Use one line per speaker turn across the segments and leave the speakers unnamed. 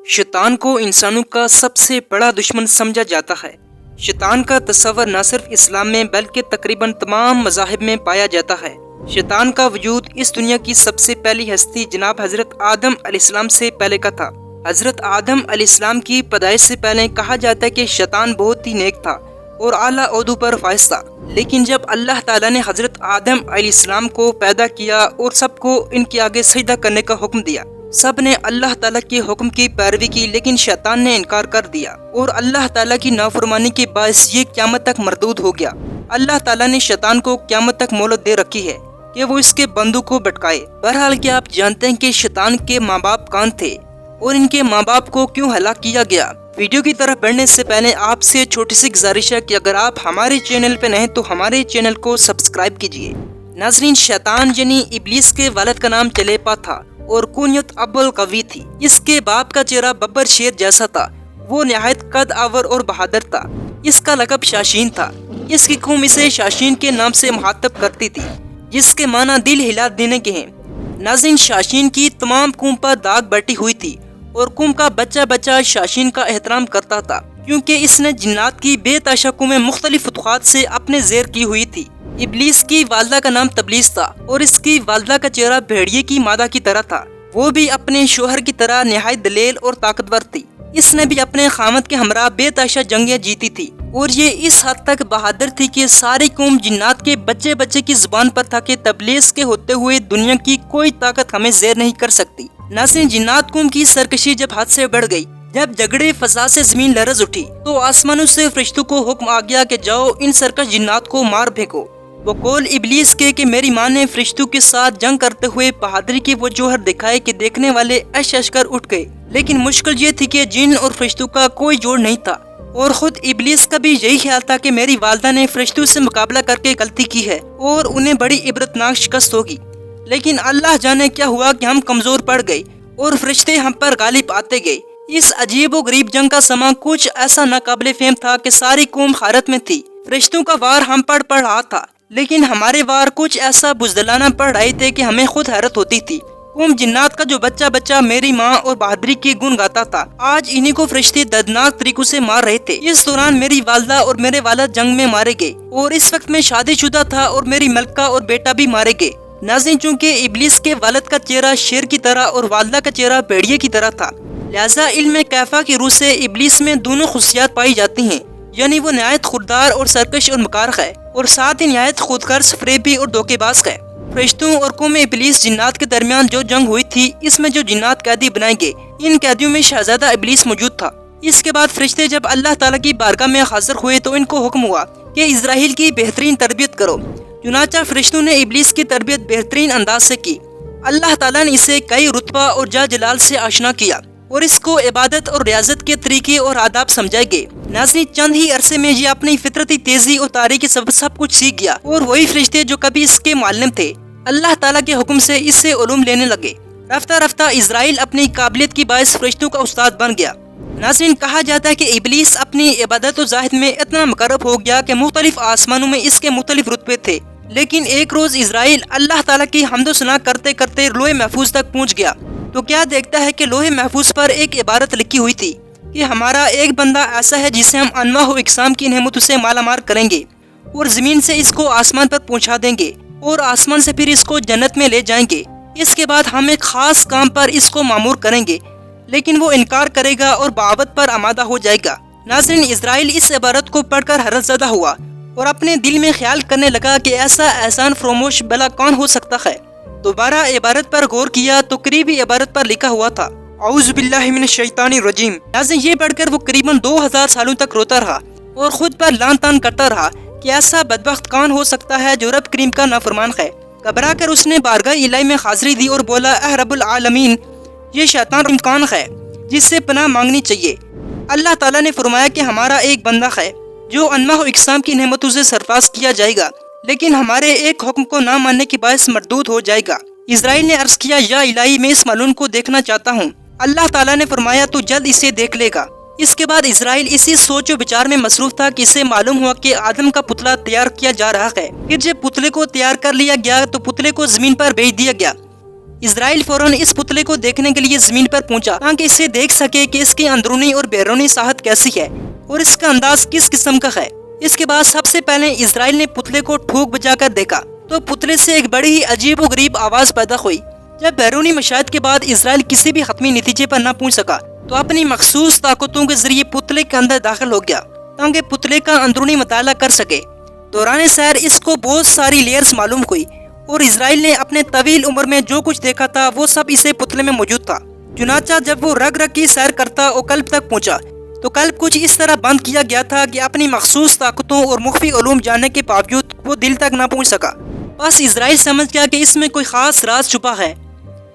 شیطان کو انسانوں کا سب سے بڑا دشمن سمجھا جاتا ہے۔ شیطان کا تصور نہ صرف اسلام میں بلکہ تقریباً تمام مذاہب میں پایا جاتا ہے۔ شیطان کا وجود اس دنیا کی سب سے پہلی ہستی جناب حضرت آدم علیہ السلام سے پہلے کا تھا۔ حضرت آدم علیہ السلام کی پیدائش سے پہلے کہا جاتا ہے کہ شیطان بہت ہی نیک تھا اور اعلیٰ عہدوں پر فائز تھا، لیکن جب اللہ تعالیٰ نے حضرت آدم علیہ السلام کو پیدا کیا اور سب کو ان کے آگے سجدہ کرنے کا حکم دیا، سب نے اللہ تعالیٰ کے حکم کی پیروی کی، لیکن شیطان نے انکار کر دیا اور اللہ تعالیٰ کی نافرمانی کے باعث یہ قیامت تک مردود ہو گیا۔ اللہ تعالیٰ نے شیطان کو قیامت تک مہلت دے رکھی ہے کہ وہ اس کے بندوں کو بھٹکائے۔ بہرحال کیا آپ جانتے ہیں کہ شیطان کے ماں باپ کون تھے اور ان کے ماں باپ کو کیوں ہلاک کیا گیا؟ ویڈیو کی طرف بڑھنے سے پہلے آپ سے چھوٹی سی گزارش ہے کہ اگر آپ ہمارے چینل پہ نئے تو ہمارے چینل کو سبسکرائب کیجیے۔ ناظرین، شیطان یعنی ابلیس کے والد کا نام چلیپا تھا اور کنیت ابو القوی تھی۔ اس کے باپ کا چہرہ ببر شیر جیسا تھا، وہ نہایت قد آور اور بہادر تھا۔ اس کا لقب شاشین تھا۔ اس کی قوم اسے شاشین کے نام سے مخاطب کرتی تھی، جس کے معنی دل ہلا دینے کے ہیں۔ ناظرین، شاشین کی تمام قوم پر داغ بیٹھی ہوئی تھی اور قوم کا بچہ بچہ شاشین کا احترام کرتا تھا، کیونکہ اس نے جنات کی بے تحاشا قومیں مختلف فتوحات سے اپنے زیر کی ہوئی تھی۔ ابلیس کی والدہ کا نام تبلیس تھا اور اس کی والدہ کا چہرہ بھیڑیے کی مادہ کی طرح تھا۔ وہ بھی اپنے شوہر کی طرح نہایت دلیل اور طاقتور تھی۔ اس نے بھی اپنے خامد کے ہمراہ بے تحاشا جنگیں جیتی تھی اور یہ اس حد تک بہادر تھی کہ ساری قوم جنات کے بچے بچے کی زبان پر تھا کہ تبلیس کے ہوتے ہوئے دنیا کی کوئی طاقت ہمیں زیر نہیں کر سکتی۔ ناظرین، جنات قوم کی سرکشی جب حد سے بڑھ گئی، جب جھگڑے فضا سے زمین لرز اٹھی، تو آسمانوں سے فرشتوں کو حکم آ گیا کہ جاؤ ان سرکش جنات کو مار پھینکو۔ وہ قول ابلیس کے کہ میری ماں نے فرشتوں کے ساتھ جنگ کرتے ہوئے بہادری کے وہ جوہر دکھائے کہ دیکھنے والے اش اش کر اٹھ گئے، لیکن مشکل یہ تھی کہ جن اور فرشتوں کا کوئی جوڑ نہیں تھا، اور خود ابلیس کا بھی یہی خیال تھا کہ میری والدہ نے فرشتوں سے مقابلہ کر کے غلطی کی ہے اور انہیں بڑی عبرتناک شکست ہوگی۔ لیکن اللہ جانے کیا ہوا کہ ہم کمزور پڑ گئے اور فرشتے ہم پر غالب آتے گئے۔ اس عجیب و غریب جنگ کا سما کچھ ایسا ناقابل فہم تھا کہ ساری قوم حیرت میں تھی۔ فرشتوں کا وار ہم پر پڑ رہا تھا، لیکن ہمارے وار کچھ ایسا بزدلانہ پڑ رہے تھے کہ ہمیں خود حیرت ہوتی تھی۔ قوم جنات کا جو بچہ بچہ میری ماں اور بہادری کے گن گاتا تھا، آج انہی کو فرشتے دردناک طریقوں سے مار رہے تھے۔ اس دوران میری والدہ اور میرے والد جنگ میں مارے گئے اور اس وقت میں شادی شدہ تھا اور میری ملکہ اور بیٹا بھی مارے گئے۔ ناظرین، چونکہ ابلیس کے والد کا چہرہ شیر کی طرح اور والدہ کا چہرہ بھیڑیے کی طرح تھا، لہذا علم کیفا کی روح سے ابلیس میں دونوں خصوصیات پائی جاتی ہیں، یعنی وہ نہایت خوددار اور سرکش اور مکار ہے، اور ساتھ ہی نہایت خود غرض، فریبی اور دھوکے باز ہے۔ فرشتوں اور قوم ابلیس جنات کے درمیان جو جنگ ہوئی تھی، اس میں جو جنات قیدی بنائے گئے، ان قیدیوں میں شہزادہ ابلیس موجود تھا۔ اس کے بعد فرشتے جب اللہ تعالیٰ کی بارگاہ میں حاضر ہوئے تو ان کو حکم ہوا کہ اسرائیل کی بہترین تربیت کرو۔ چنانچہ فرشتوں نے ابلیس کی تربیت بہترین انداز سے کی۔ اللہ تعالیٰ نے اسے کئی رتبہ اور جا جلال سے آشنا کیا اور اس کو عبادت اور ریاضت کے طریقے اور آداب سمجھائے گئے۔ ناظرین، چند ہی عرصے میں یہ اپنی فطرتی تیزی اور تاریخی سب کچھ سیکھ گیا، اور وہی فرشتے جو کبھی اس کے معلم تھے، اللہ تعالیٰ کے حکم سے اس سے علوم لینے لگے۔ رفتہ رفتہ اسرائیل اپنی قابلیت کی باعث فرشتوں کا استاد بن گیا۔ ناظرین، کہا جاتا ہے کہ ابلیس اپنی عبادت و زاہد میں اتنا مقرب ہو گیا کہ مختلف آسمانوں میں اس کے مختلف رتبے تھے، لیکن ایک روز اسرائیل اللہ تعالیٰ کی حمد و ثنا کرتے کرتے لوح محفوظ تک پہنچ گیا تو کیا دیکھتا ہے کہ لوح محفوظ پر ایک عبارت لکھی ہوئی تھی کہ ہمارا ایک بندہ ایسا ہے جسے ہم انواع و اقسام کی نعمتوں سے مالا مال کریں گے اور زمین سے اس کو آسمان پر پہنچا دیں گے اور آسمان سے پھر اس کو جنت میں لے جائیں گے۔ اس کے بعد ہم ایک خاص کام پر اس کو مامور کریں گے، لیکن وہ انکار کرے گا اور بغاوت پر آمادہ ہو جائے گا۔ ناظرین، اسرائیل اس عبارت کو پڑھ کر حیرت زدہ ہوا اور اپنے دل میں خیال کرنے لگا کہ ایسا احسان فراموش بلا کون ہو سکتا ہے۔ دوبارہ عبارت پر غور کیا تو قریبی عبارت پر لکھا ہوا تھا، اعوذ باللہ من الشیطان الرجیم۔ ناظرین، یہ پڑھ کر وہ قریباً 2000 سالوں تک روتا رہا اور خود پر لان تان کرتا رہا کہ ایسا بدبخت کون ہو سکتا ہے جو رب کریم کا نافرمان ہے۔ گھبرا کر اس نے بارگاہ الہی میں حاضری دی اور بولا، اے رب العالمین، یہ شیطان کون ہے جس سے پناہ مانگنی چاہیے؟ اللہ تعالیٰ نے فرمایا کہ ہمارا ایک بندہ ہے جو انواع و اقسام کی نعمتوں سے سرفراز کیا جائے گا، لیکن ہمارے ایک حکم کو نہ ماننے کے باعث مردود ہو جائے گا۔ اسرائیل نے عرض کیا، یا الہی، میں اس ملعون کو دیکھنا چاہتا ہوں۔ اللہ تعالیٰ نے فرمایا، تو جلد اسے دیکھ لے گا۔ اس کے بعد اسرائیل اسی سوچ و بچار میں مصروف تھا کہ اسے معلوم ہوا کہ آدم کا پتلا تیار کیا جا رہا ہے۔ پھر جب پتلے کو تیار کر لیا گیا تو پتلے کو زمین پر بھیج دیا گیا اسرائیل فوراً اس پتلے کو دیکھنے کے لیے زمین پر پہنچا تاکہ اسے دیکھ سکے کہ اس کی اندرونی اور بیرونی ساحت کیسی ہے اور اس کا انداز کس قسم کا ہے۔ اس کے بعد سب سے پہلے اسرائیل نے پتلے کو ٹھوک بجا کر دیکھا تو پتلے سے ایک بڑی ہی عجیب و غریب آواز پیدا ہوئی۔ جب بیرونی مشاہد کے بعد اسرائیل کسی بھی حتمی نتیجے پر نہ پہنچ سکا تو اپنی مخصوص طاقتوں کے ذریعے پتلے کے اندر داخل ہو گیا تاکہ پتلے کا اندرونی مطالعہ کر سکے۔ دوران سیر اس کو بہت ساری لیئرز معلوم ہوئی اور اسرائیل نے اپنے طویل عمر میں جو کچھ دیکھا تھا وہ سب اسے پتلے میں موجود تھا۔ چنانچہ جب وہ رگ رگ کی سیر کرتا اور قلب تک پہنچا تو قلب کچھ اس طرح بند کیا گیا تھا کہ اپنی مخصوص طاقتوں اور مخفی علوم جاننے کے باوجود وہ دل تک نہ پہنچ سکا۔ بس اسرائیل سمجھ گیا کہ اس میں کوئی خاص راز چھپا ہے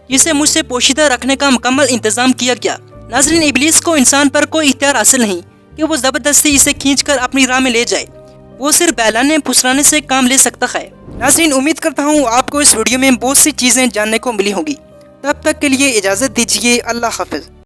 جسے مجھ سے پوشیدہ رکھنے کا مکمل انتظام کیا گیا۔ ناظرین، ابلیس کو انسان پر کوئی اختیار حاصل نہیں کہ وہ زبردستی اسے کھینچ کر اپنی راہ میں لے جائے، وہ صرف بہلانے پھسلانے سے کام لے سکتا ہے۔ ناظرین، امید کرتا ہوں آپ کو اس ویڈیو میں بہت سی چیزیں جاننے کو ملی ہوں گی۔ تب تک کے لیے اجازت دیجیے، اللہ حافظ۔